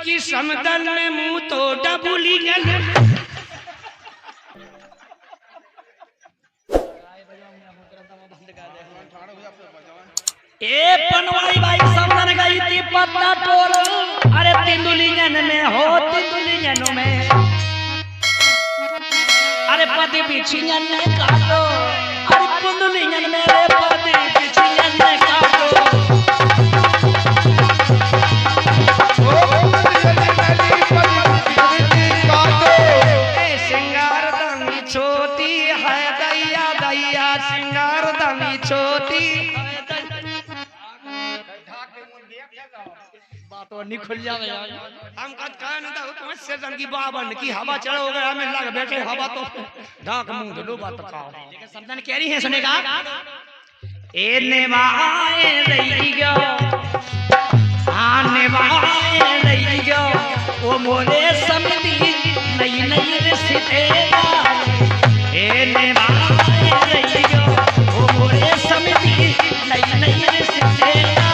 उनकी समतल में मुंह तो डबुली गल। ए पनवाई भाई समदन गई थी पत्ता तोड़। अरे तिंदुलियन में हो तिंदुलियन में, अरे पति बिछियन ने काटो। अरे कुंदुलियन में रे पति बिछियन ने काटो। ए सिंगार दानी छोटी है दैया दैया, सिंगार दानी छोटी बातों नहीं खुल जावे यार। हम कद कान दा तो से जन की बावन की हवा चढ़ो गया हमें लग बैठे हवा तो ढाक मुंह लो बात का। लेकिन समदन कह रही है सुनेगा। ए नेवाए रही गयो, आने वाए रही गयो, ओ मोरे समधी नई नई रिश्तेदार। ए नेवाए रही गयो, ओ मोरे समधी नई नई रिश्तेदार।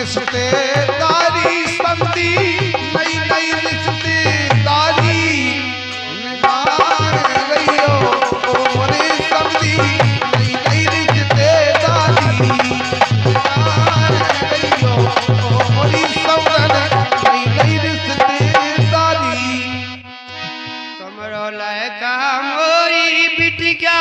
रिश्तेदारी समझी नई नई रिश्तेदारी निभाए रही हो ओ मोरे समझी नई नई रिश्तेदारी निभाए रही हो ओ मोरी समझन नई नई रिश्तेदारी। तुमरो लड़का मोरी बिटिया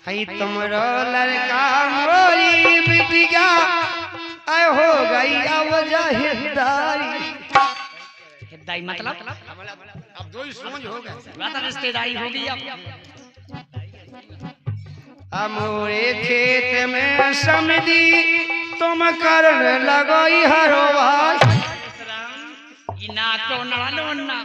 है, तुमरो लड़का मोरी बिटिया आय हो गई अब जहिदारी। हिदाई मतलब अब दो ही समझ हो गए, बात रिश्तेदारी होगी अब। मोरे खेत में समधी तुम करने लगोई हरो भाई। इना को नड़ालो ना,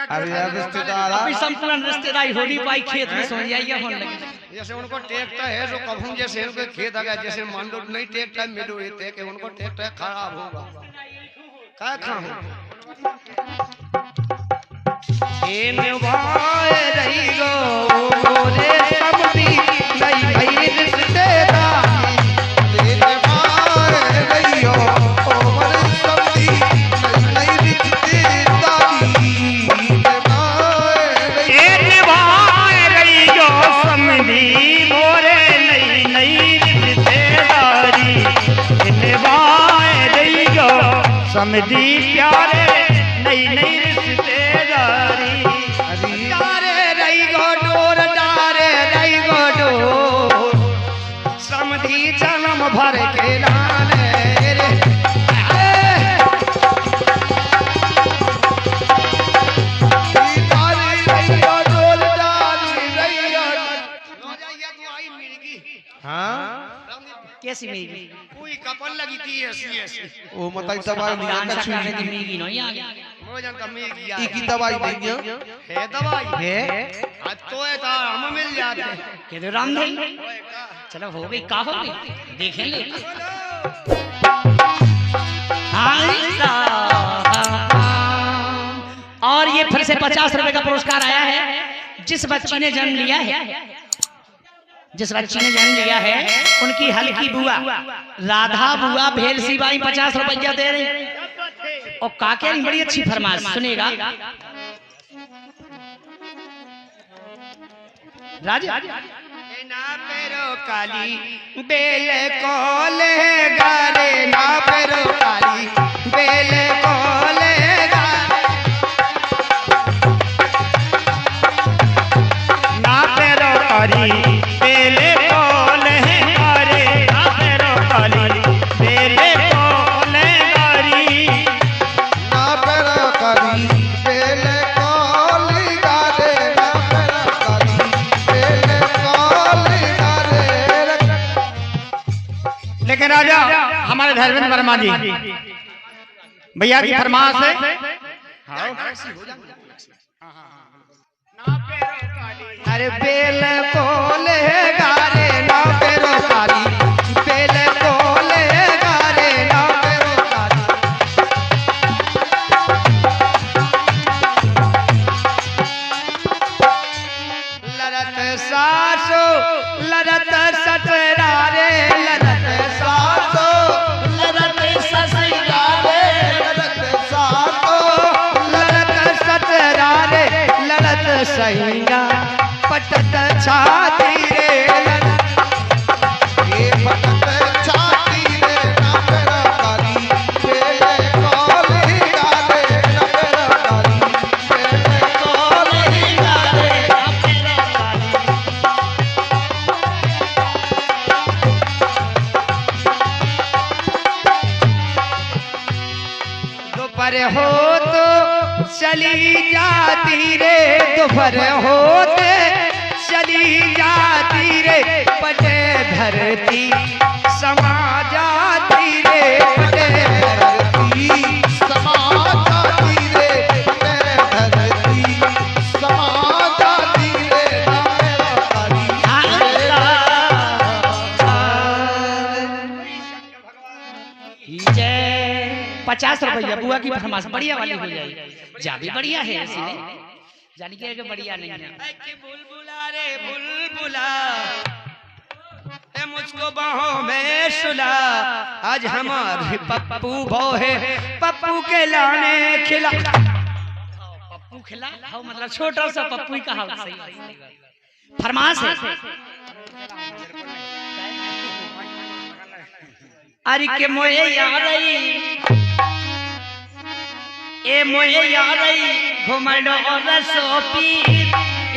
अरे यार रिश्तेदार अभी संपूर्ण रिश्तेदारी होगी पाई खेत में सो जाइए होने लगी। जैसे उनको ट्रैक्टर है जो कभू जैसे उनके खेत आ गया, जैसे मान लो नहीं ट्रैक्टर मिलो ये के उनको ट्रैक्टर खराब होगा क्या खाऊं। ए निभाए रही गो मोरे समधी नई नई रिश्तेदारी। निभाए रही हो ओ मोरे समधी नई नई रिश्तेदारी निभाए रही। ए निभाए रही गो समधी मोरे नई नई रिश्तेदारी। निभाए रही गो समधी प्यारे नई नई रिश्तेदारी। डारे रही गो डोर डारे रही गो डोर, समधी जन्म भर के लाने रे। डाली रही हो डोल डाली रही हो। हाँ कैसी मिलेगी? कोई कपल लगी थी ऐसी ऐसी ओ मतलब दवाई नहीं है डांस करने कछु की मिलेगी नहीं आ गया। मोजन का मिल गया ई की दवाई नहीं है दवाई है। आज तो है था हम मिल जाते कह दो राम भाई चलो हो गई का हो गई देखेंगे। और ये फिर से 50 रुपए का पुरस्कार आया है। जिस बच्ची ने जन्म लिया है, जिस बच्ची ने जन्म लिया है उनकी हल्की बुआ राधा बुआ भेलसी बाई 50 रुपया दे रही। और काके की बड़ी अच्छी फरमाइश सुनेगा राजा। ना पेरो काली बेल कोले गारे, ना पेरो काली बेल कोले गारे, ना पेरो काली बेल कोले गारे, ना पेरो काली बेल कोले गारी। ना पेरो करी बेल कोली गारे, ना पेरो करी बेल कोली गारे। लेकिन राजा हमारे धर्मेंद्र वर्मा जी भैया की फरमाइश है। अरे बेल कोले गारे, ना पेरो काली बेल कोले गारे, ना पेरो काली। लरत सासो लरत सतरारे, लरत सासो छाती रे ये भटक छाती रे ना मेरा करी बेले कॉली गारे ना मेरा करी बेले कॉली गारे दोपहर हो तो चली जाती रे दोपहर होते चली जाती रे पटे धरती समा जाती रे पटे धरती समा जाती रे धरती समा जाती रे ना मेरा करी जय 50 रुपया बुआ की फरमाइश बढ़िया वाली हो जाएगी। जा भी बढ़िया है इसने जानी के बढ़िया नहीं है। बुलबुला रे बुलबुला ए मुझको बाहों में सुला आज हमारे पप्पू भो है पप्पू के लाने खिला पप्पू खिला हाँ मतलब छोटा सा पप्पू ही कहा सही फरमाइश है। अरे के मोए यारई ए मोए यारई घुमड़ो और सोपी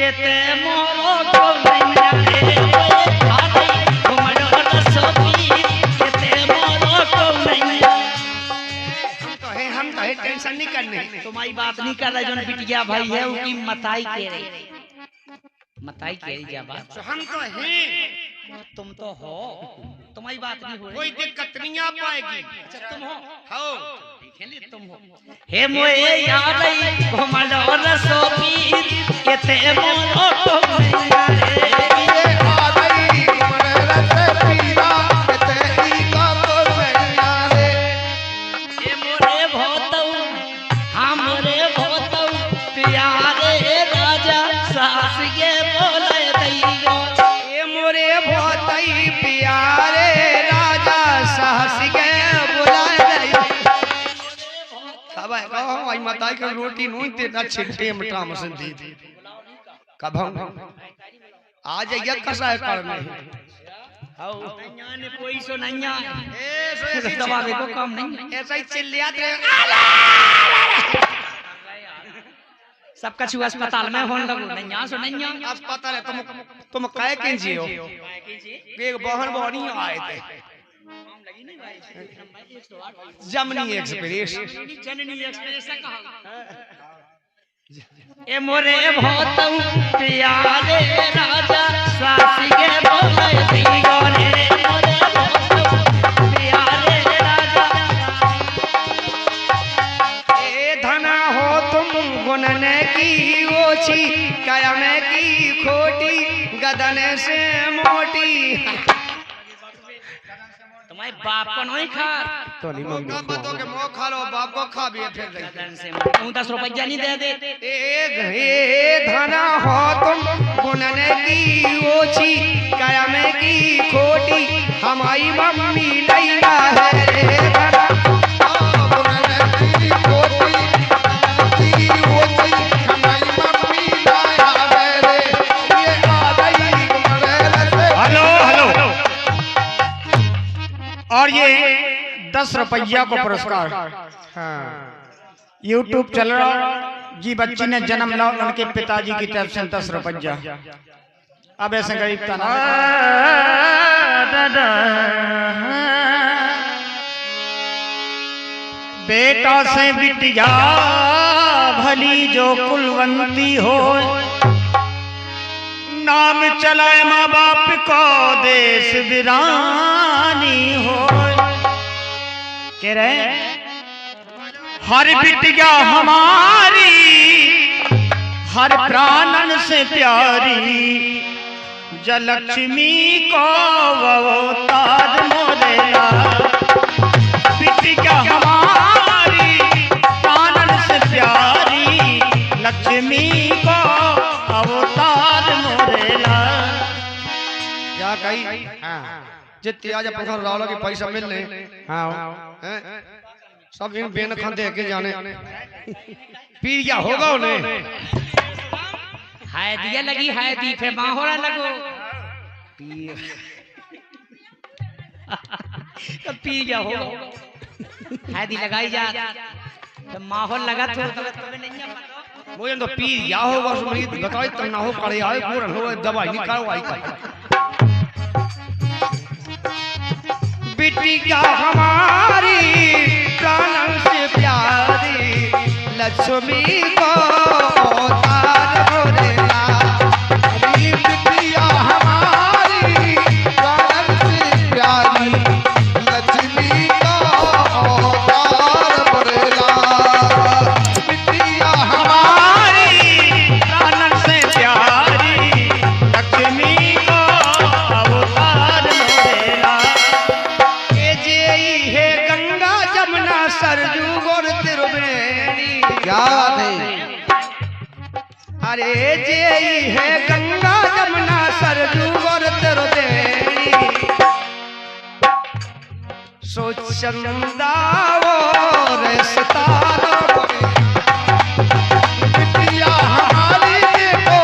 एते मोरो को नैया रे मोए यारई घुमड़ो और सोपी एते मोरो को नैया हम तो है टेंशन नहीं करने तुम्हारी बात नहीं कर रहे जो बिटिया भाई है उसकी मताई कह रही क्या बात हम तो हैं तुम तो हो तुम्हारी बात नहीं हो रही कोई दिक्कत नहीं आ पाएगी अच्छा तुम हो हो तुम हो हे मोए यारई घुमड़ो और सोपी एते मोरो को नैया रे ये आ गई उम्र रस पीरा तेरी का तो मैया रे ए मोरे भोतौ हमरे भोतौ प्यारे राजा सास के बोले दैयो ए मोरे भोतई प्यारे राजा साहस के बुलाए दई कब आई माता की रोटी नून ते ना छिट्टे मटा मसन दी कब आ जाइए कसा है करने हाउ नैया ने कोई सो नैया ऐसे दबावे को काम नहीं ऐसा ही चिल्लाते रहे सबका छुआ अस्पताल में होने लगो नैया सो नैया अस्पताल है तुम कहे के जियो एक बहन बहनी आए थे जमनी एक्सप्रेस जननी एक्सप्रेस कहा ए मोरे भोतौ प्यारे राजा सासी के बोले दियो रे मोरे भोतौ प्यारे राजा ए धना हो तुम गुनने की ओछी कायम की खोटी गदन से मोटी तुम्हारे बाप को नहीं खा तो नहीं मम्मी का बतो के मुंह खा लो बाप को खा भी फिर गई गदन से 10 रुपया नहीं दे दे ए धना हो तुम गुनने की ओछी कायम की खोटी हमारी मम्मी लैला है रे धना हेलो हेलो और ये 10 रुपया को पुरस्कार हाँ YouTube चल रहा जी बच्ची ने जन्म लिया उनके पिताजी की तरफ से 10 रुपया अब ऐसे गरीब था ना बेटा से बिटिया भली जो कुलवंती हो नाम चलाए माँ बाप को देश वीरानी हो कह रहे हर बिटिया हमारी हर प्राणन से प्यारी जलक्ष्मी को अवतार मोरेला बिटिया हमारी प्राणन से प्यारी लक्ष्मी को अवतार मोरेला क्या कही जितने आज अपन घर रावला के पैसा मिलने हाँ हैं सब इन बेन खान दे के जाने पी क्या होगा उन्हें हाय दिया लगी हाय दी फिर बाहोरा लगो पी गया हो हाय दी लगाई जा तो माहौल लगा तो वो तो पी या होगा सुमरीत बताओ तब ना हो करे आए पूरा हो दवाई निकालो आई का बिटिया हमारी प्राणों से प्यारी लक्ष्मी को तार बोलेला अरे बिटिया हमारी प्राण से प्यारी लक्ष्मी का अवतार बरेला बिटिया हमारी प्राण से प्यारी लक्ष्मी को अवतार बरेला। ये जेई है गंगा जमुना सरजू गोर त्रिवेणी क्या बात है अरे जेई है गंगा जमुना सरजू गोर त्रिवेणी सो चंदा और सितारों बिटिया हमारी देखो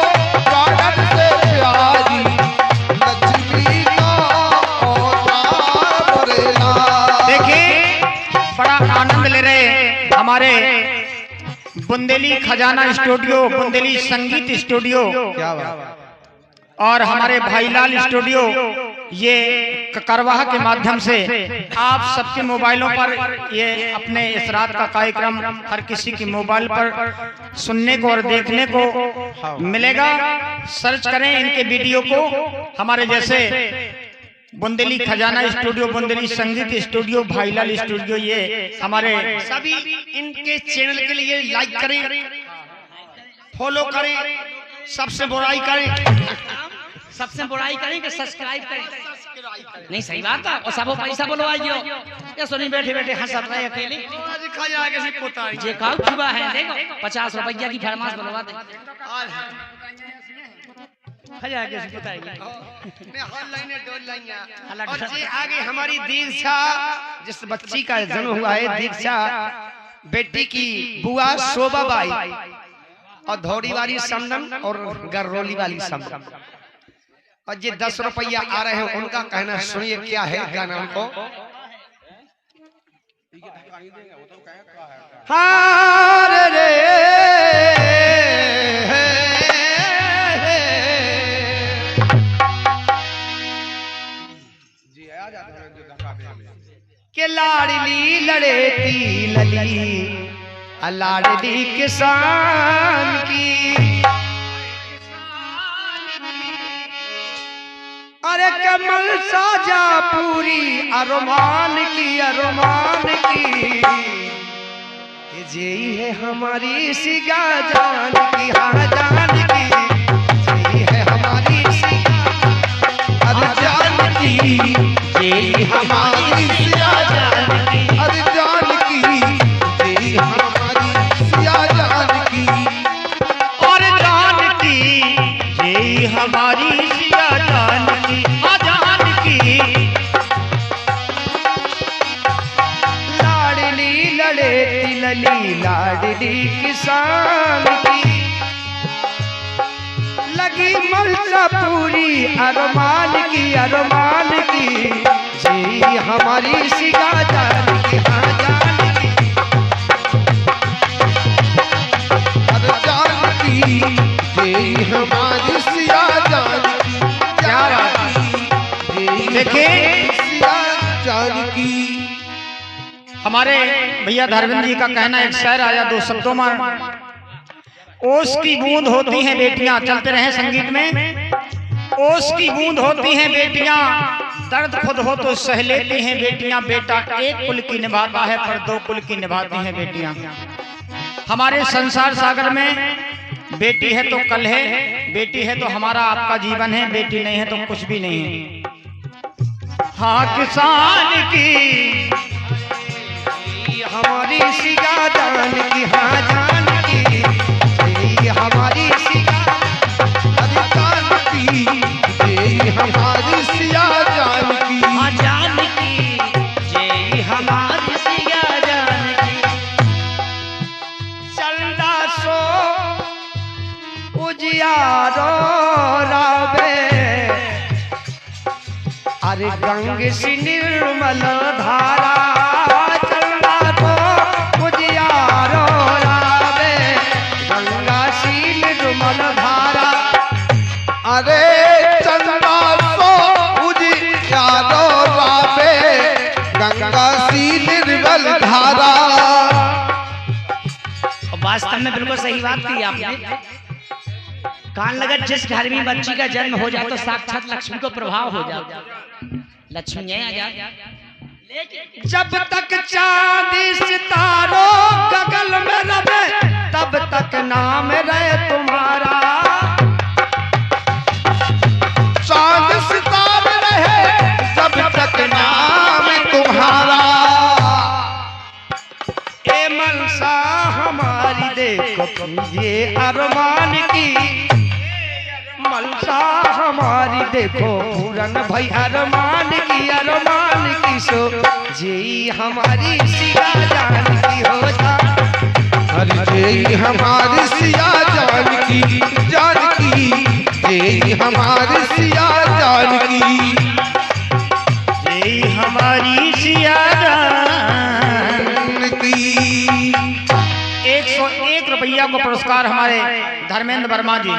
प्राण से प्यारी लक्ष्मी का अवतार बरेला। देखिए बड़ा आनंद ले रहे हमारे बुंदेली खजाना स्टूडियो, बुंदेली संगीत स्टूडियो क्या बात और हमारे भाईलाल स्टूडियो, ये करवाह के माध्यम से आप सबके मोबाइलों पर ये अपने इस रात का कार्यक्रम हर किसी की मोबाइल पर सुनने को और देखने को मिलेगा। सर्च करें इनके वीडियो को, हमारे जैसे बुंदेली खजाना स्टूडियो, बुंदेली संगीत स्टूडियो, भाईलाल स्टूडियो, ये हमारे सभी इनके चैनल के लिए लाइक करें, फॉलो करें, सबसे बुराई करें, सबसे बुराई करें कि सब्सक्राइब करें। नहीं सही बात है और सबको पैसा बोलो आइयो ये सुनी बैठे बैठे हंसत रहे अकेले दिखा जाए कैसे पोता है जे काउ छुआ है देखो 50 रुपया की फरमाश बनवा दे खजा कैसे पोता है मैं हर लाइनें दो लाइनें हल्ला और जे आगे हमारी दीक्षा जिस बच्ची का जन्म हुआ है दीक्षा बेटी की बुआ शोभा बाई और धौड़ी वाली समदम और गररोली वाली समदम और ये 10 रुपया आ रहे हैं उनका कहना सुनिए क्या है गाना उनको हार रे के लाडली लड़ेती लली लाडली किसान की अरे कमल साजा पूरी अरमान की जेई है हमारी सिगा जान की हाँ जान की जेई है हमारी सिगा अरे जान की जेई हमारी सिया जान की अरे जान की तेरी हमारी सिया जान की और जान की ये हमारी सिया जान की जान की लाडली लड़ेती लली लाडली किसान की लगी मलसा पूरी अरमान की जी हमारी सिगा जान की हाँ जान की अरे जान की तेरी हमारी सिया जान की क्या बात तेरी देखिए सिया जान की। हमारे भैया धर्मेंद्र जी का कहना एक शेर आया 2 शब्दों में, ओस की बूंद होती हैं बेटियां, चलते रहे संगीत में, ओस की बूंद होती हैं बेटियां, दर्द खुद हो तो सह लेती हैं बेटियां, बेटा एक कुल की निभाता है पर 2 कुल की निभाती हैं बेटियां। हमारे संसार सागर में बेटी है तो कल है, बेटी है तो हमारा आपका जीवन है, बेटी नहीं है तो कुछ भी नहीं है। हाँ किसान की हमारी सिगा जान की हाँ जान की जी हमारी सिगा अरे जान की तेरी हमारी सिया जान की हाँ जान की जे हमारी सिया जान की चलदा सो उजियार गंग सी निर्मल धारा चंदा तो उजियारो लावे गंगा सी निर्मल धारा। अरे चंदा सो उजियारो लावे गंगा सी निर्मल धारा। वास्तव में बिल्कुल सही बात की आपने। कान लगा जिस घर में बच्ची का जन्म हो जाए तो साक्षात लक्ष्मी को प्रभाव हो जाता, लक्ष्मी आ जाए। जब तक चांद सितारों गगन में रहे तब तक नाम रहे तुम्हारा। चांद सितारे रहे जब तक नाम तुम्हारा। ए मनसा हमारी देखो ये अरमान की, मनसा हमारी देखो पूरन भाई अरमान की सो जी हमारी सिया जान की हो जा। अरे हमारी सिया जानकी जानकी जय हमारी सिया जानकी जय हमारी सिया जानकी। 101 रुपया को पुरस्कार हमारे धर्मेंद्र वर्मा जी।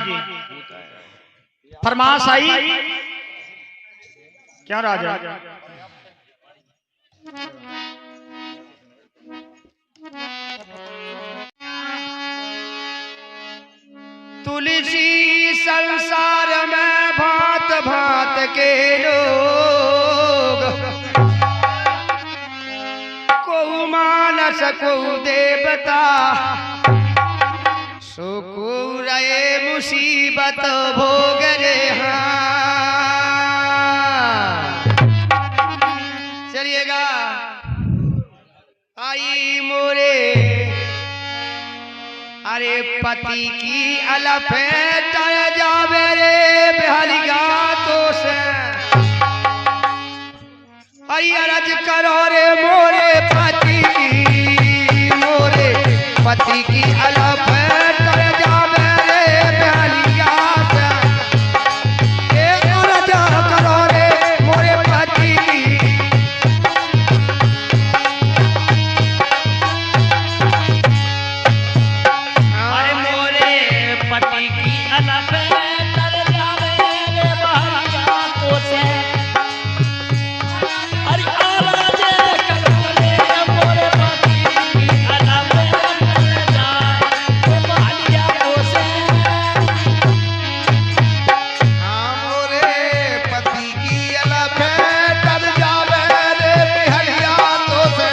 फरमाश आई क्या राजा? तुलसी संसार में भांत भांत के लोग, को मानस को देवता सुकू रहे मुसीबत भोग रे। चलिएगा आई मोरे अरे पति की अलफेट जावे रे बिहालिया तो से। आई अरज करो रे मोरे पति की अलफेट जावे रे बिहालिया से। अरज करो रे मोरे पति की। पति की अलग तर जावे रे बहरिया तो से। अरे आवाज करो रे मोरे पति की अलग तर जावे रे बहरिया तो से। मोरे पति की अलफेट तर जावे रे बिहरिया तो से।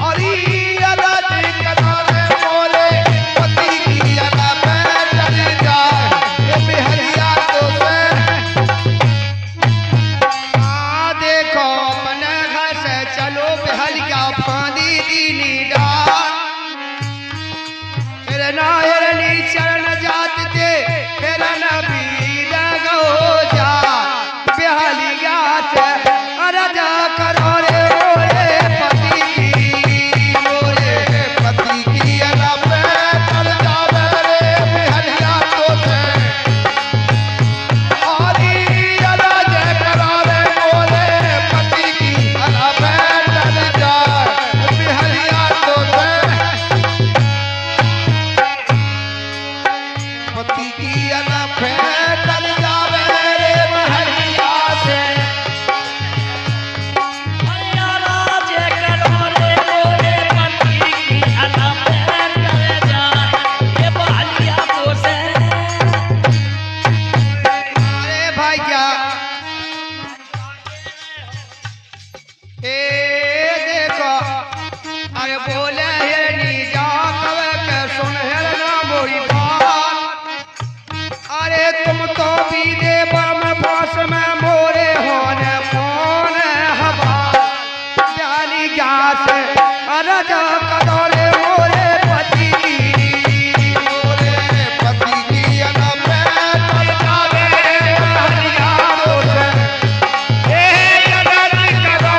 और चरण जात दे फिर नबी लगो जा बिहालिया से। अरज करो रे मोरे पति की अलफेट तर जावे रे बिहालिया तो से। और अरज करो रे मोरे पति की अलफेट तर जावे बिहालिया तो से। पति की अलफेट तर जावे रे बिहालिया से। आवाज करो रे मोरे पति की अलग तर जावे रे बहरिया तो से। अरे भाई क्या देखो अरे बोले हिरनी जा कवे के सुन हिरना मोरी बात। अरे तुम तो भी देव में फांस में मोरे होने फोन हवा प्याली गैस। अरे जा करो रे मोरे पति की अलफेट तर जावे रे बिहालिया तो से। अरज करो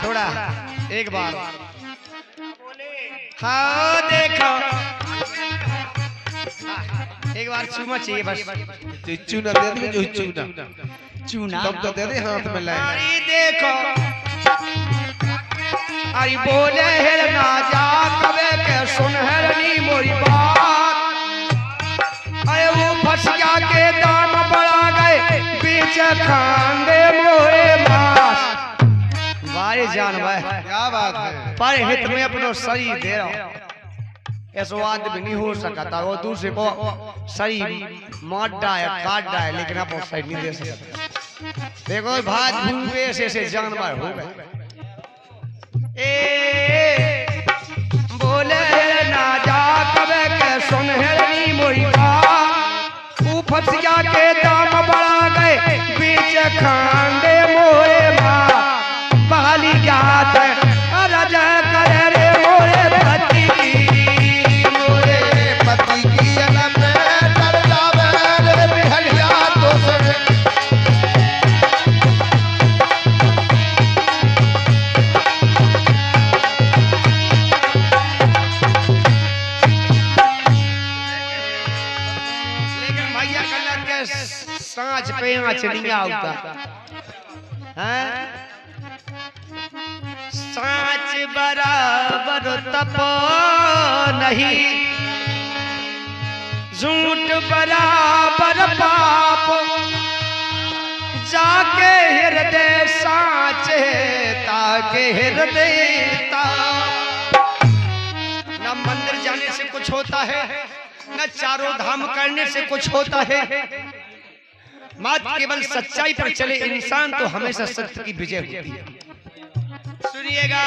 थोड़ा एक बार हाँ देखो एक बार चूमा चाहिए बस चूना दे दे जो चूना चूना तब तो दे दे हाथ में लाए अरे देखो अरे बोले है ना जा कबे के सुन है नी मोरी बात अरे वो फसिया के दाम बढ़ा गए बीच खांडे मोरे मास वारे जान भाई क्या बात है पर हित में अपनो शरीर दे रहा हूं ऐसा आदमी नहीं हो सकता वो दूसरे को सही मार डाया काट डाया लेकिन आप सही नहीं दे सकते देखो भात भूखे से जानवर हो गए ए बोले ना जा कबे के सुन है नी मोरी बात ऊ फसिया के दाम बढ़ा गए बीच खांडे मोरे माँ बहाली जात राजा करे रे मोरे पति मोरे पति की अलग में डर जावे रे बिहरिया तो सब लेकिन भैया कलर के सांच पे चलिया होता हैं सांच बराबर तप नहीं झूठ बराबर पाप जाके हृदय सांच ताके हृदय न मंदिर जाने से कुछ होता है न चारों धाम करने से कुछ होता है मात्र केवल सच्चाई पर चले इंसान तो हमेशा सत्य की विजय होती है सुनिएगा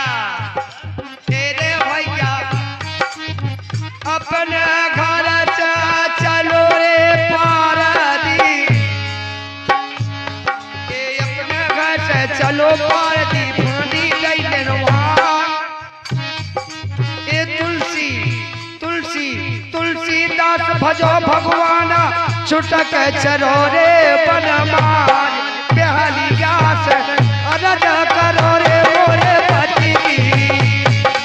तेरे भैया अपने घर चलो रे पारदी ये अपने घर से चलो पारदी फांदी गई लेनवा ये तुलसी तुलसी तुलसीदास भजो भगवान छुटक चरो रे बनमाज बेहाली गास अरज करो रे मोरे पति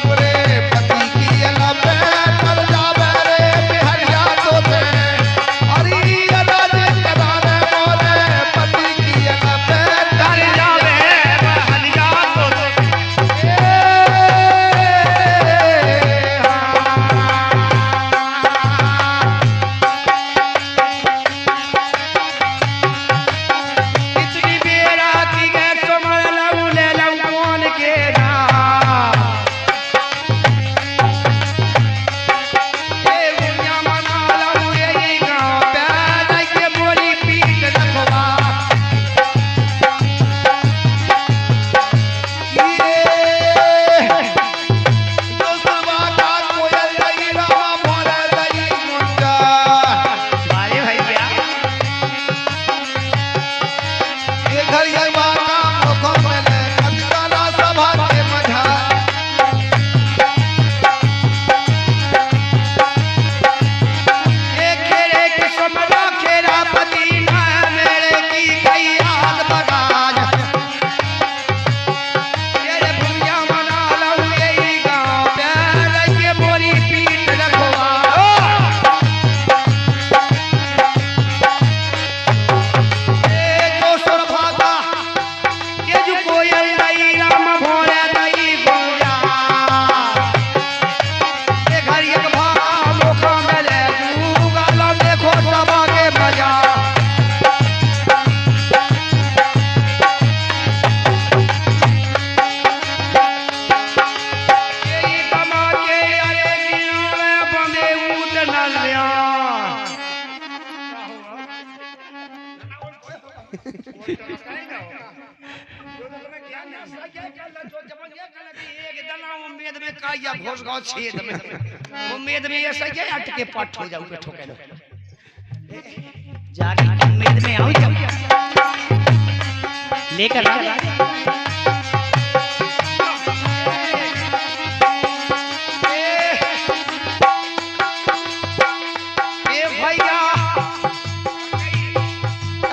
मोरे पति की अलग में डर जावे रे बिहरिया तो से अरे राज कदाने मोरे पति की अलग में डर जावे बेहालिया तो कितनी बेरा की गए समझ लऊ ले लऊ कौन के ना ये दुनिया मना लऊ ये गांव प्यार के बोली पीट रखवा भाई भैया एक खेरे के समरा खेरा पति ना मेरे की गई याद बगाज ये भैया मना लऊ यही गांव प्यार के बोली पीट रखवा दोसर भागा ये जो कोयल नहीं राम भोरे नहीं गोया ये घर एक भागा मोखा मिले तू गाला देखो सभा के मजा यही कमा के अरे गिनोले बंदे ऊट न लिया उम्मीद में ऐसा क्या अटके पट हो जाऊंगे ठोके लो जाके उम्मीद में आओ जब लेकर आ ए भैया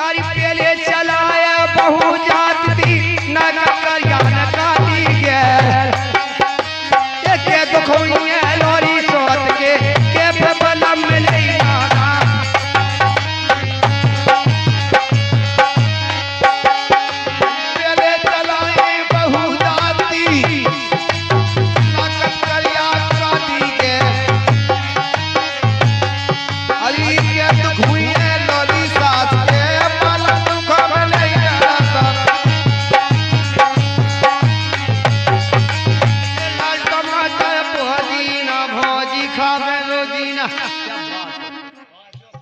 अरे पहले चलाया बहु जात थी न करिया न काटी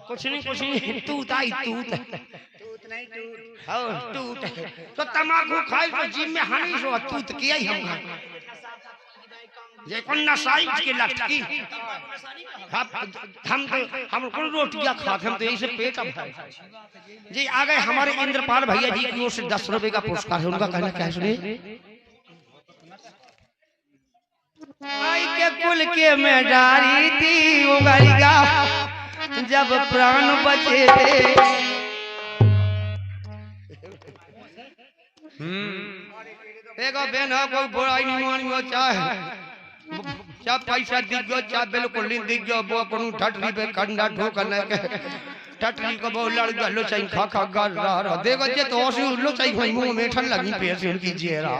कुछ नहीं तूत आई तूत हाँ तूत तो तमाकू खाई तो जीव में हानि सो तूत किया ही हम ये कौन नसाई के लटकी हम कौन रोटियां खाते हम तो यही से पेट अब जी आ गए हमारे इंद्रपाल भैया जी की ओर से 10 रुपए का पुरस्कार है उनका कहना क्या है सुनिए आई के कुल के में डारी थी उगरिया जब प्राण बचे थे एगो बेन हो कोई बुराई नहीं मानियो चाहे पैसा दिख गयो चाहे बिल्कुल नहीं दिख गयो वो कोनो ठटरी पे कंडा ठोकने के ठटरी को वो लड़ गलो चाहे खा खा कर रहा देखो जे तो ओसे उल्लो चाहे मुंह में ठन लगी पैसे उनकी जेरा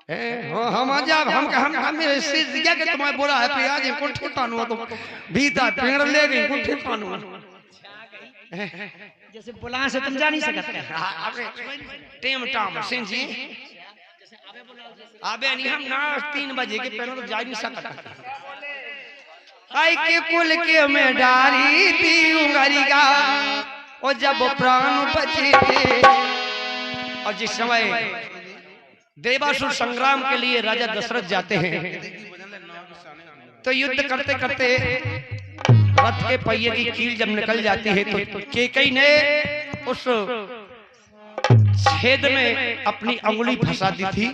हम जब हम सिर दिया के तुम्हारे बोला है प्याज कुठे पानो तो भीतर पेड़ ले गई कुठे पानो जैसे बुला से तुम जा नहीं सकते टेम टाम सिंह जी आबे नहीं हम ना 3 बजे के पहले तो जा नहीं सकता आई के कुल के में डारी थी उंगरिया और जब प्राण बचे थे और जिस समय देवासुर संग्राम के लिए राजा दशरथ जाते हैं तो युद्ध करते करते रथ के पहिए की कील जब निकल जाती है तो केकई ने उस छेद में अपनी अंगुली फंसा दी थी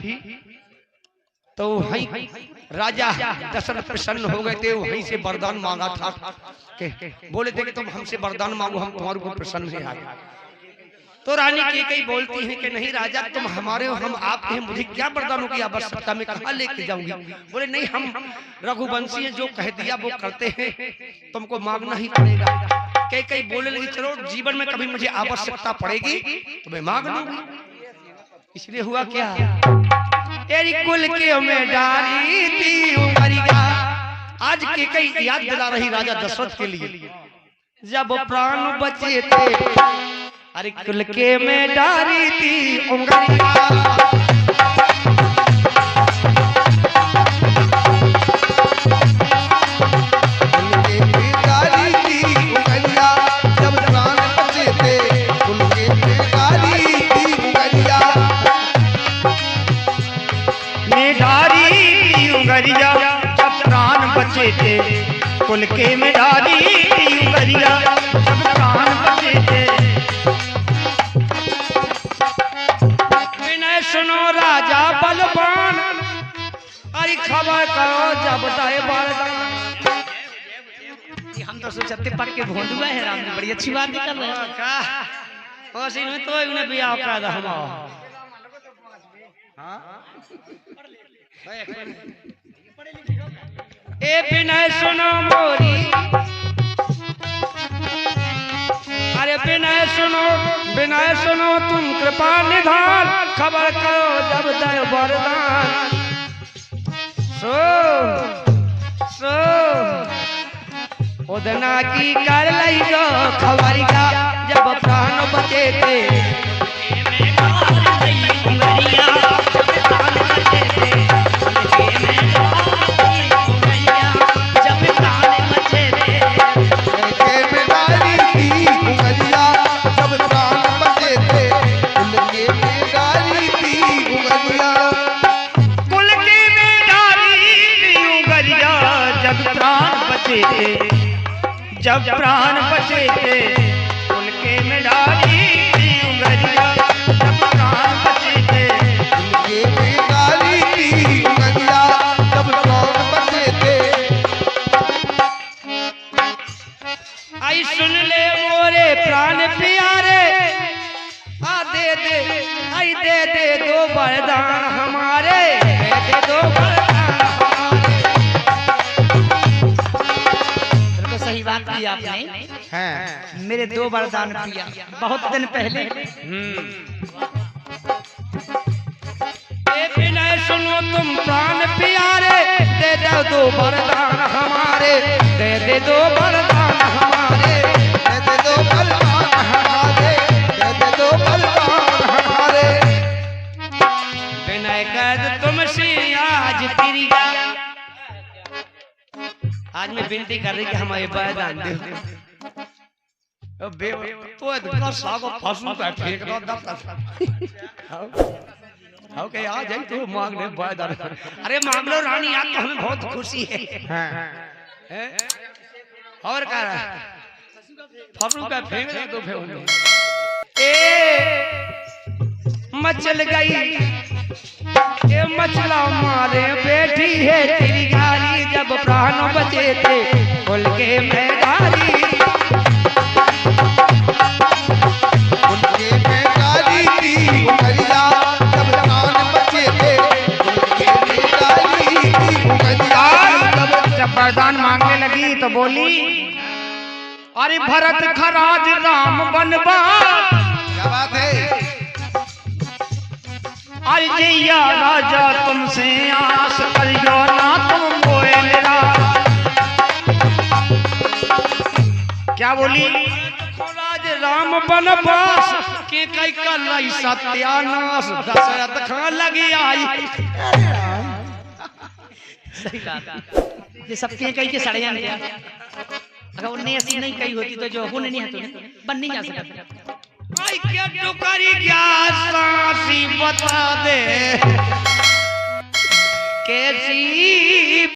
तो वहीं राजा दशरथ प्रसन्न हो गए थे वहीं से वरदान मांगा था बोले थे कि तुम हमसे वरदान मांगो हम तुम्हारे को प्रसन्न है आए तो रानी केकई बोलती है कि नहीं राजा तुम हमारे हो हम आपके हैं मुझे क्या वरदानों की आवश्यकता में कहाँ लेके जाऊंगी बोले नहीं हम रघुवंशी हैं जो कह दिया वो करते हैं तुमको मांगना ही पड़ेगा केकई बोले लगी चलो जीवन में कभी मुझे आवश्यकता पड़ेगी तो मैं मांग लूंगी इसलिए हुआ क्या तेरी कुल के में डाली थी उमरिया आज केकई याद दिला रही राजा दशरथ के लिए जब प्राण बचे थे अरे कुल के में डारी थी उंगरिया जब प्राण बचे थे कुल के में डारी थी उंगरिया में डारी थी उंगरिया जब प्राण बचे थे कुल के में डारी थी उंगरिया जब प्राण बचे थे सुनो राजा बलवान अरे खबर करो जब दाए बरदान हम तो सोचते पक के भोंड हुआ है राम जी बड़ी अच्छी बात निकल रही है का ओसी में तो उन्हें बियाह करा दा हम हां ए बिना सुनो मोरी अरे बिना सुनो तुम कृपा निधान खबर करो जब दय वरदान सो उदना की कर लई जो खबरिया जब प्राण बचे थे जब प्राण बचे थे कुल के में डाली थी उंगरिया जब प्राण बचे थे कुल के में डाली थी उंगरिया जब प्राण बचे थे आई सुन ले मोरे प्राण प्यारे आ दे आई दे दो वरदान हमारे दे दो वरदान हमारे सही बात की आपने हैं मेरे 2 वरदान पिया बहुत दिन पहले बिना सुनो तुम प्राण प्यारे दे दो वरदान हमारे दे दो वरदान हमारे दे दो बलवान हमारे दे दो बलवान हमारे बिना कर तुमसे आज तेरी आज मैं विनती कर रही कि हमारे वरदान दे बे तो इतना सागो फसू का फेंक दो दब हाउ के आ जाई तो मांगने बादर। अरे मांग लो रानी, आज तो हमें बहुत खुशी है। हैं और क्या फसू का फेंक दे तो फेंक मचल गई ये मचला मारे बैठी है तेरी गाली, जब प्राण बचे थे खुल के मैं गाली, उनके में गाली थी उमरिया, जब प्राण बचे थे उनके में गाली थी उमरिया। जब वरदान मांगने लगी तो बोली, अरे भरत खराज राम बनवास, क्या बात है? अरे जैया राजा तुमसे आस करियो ना तुम बोए मेरा। क्या बोली? राज राम बनवास के कई कर रही सत्यानाश, दशरथ खान लगी आई। सही कहा, ये सब के कही के सड़ियां नहीं। अगर उन्हें ऐसी नहीं कही होती तो जो होने नहीं है तो बन नहीं जा सकता। आई क्या टुकड़ी क्या सांसी बता दे कैसी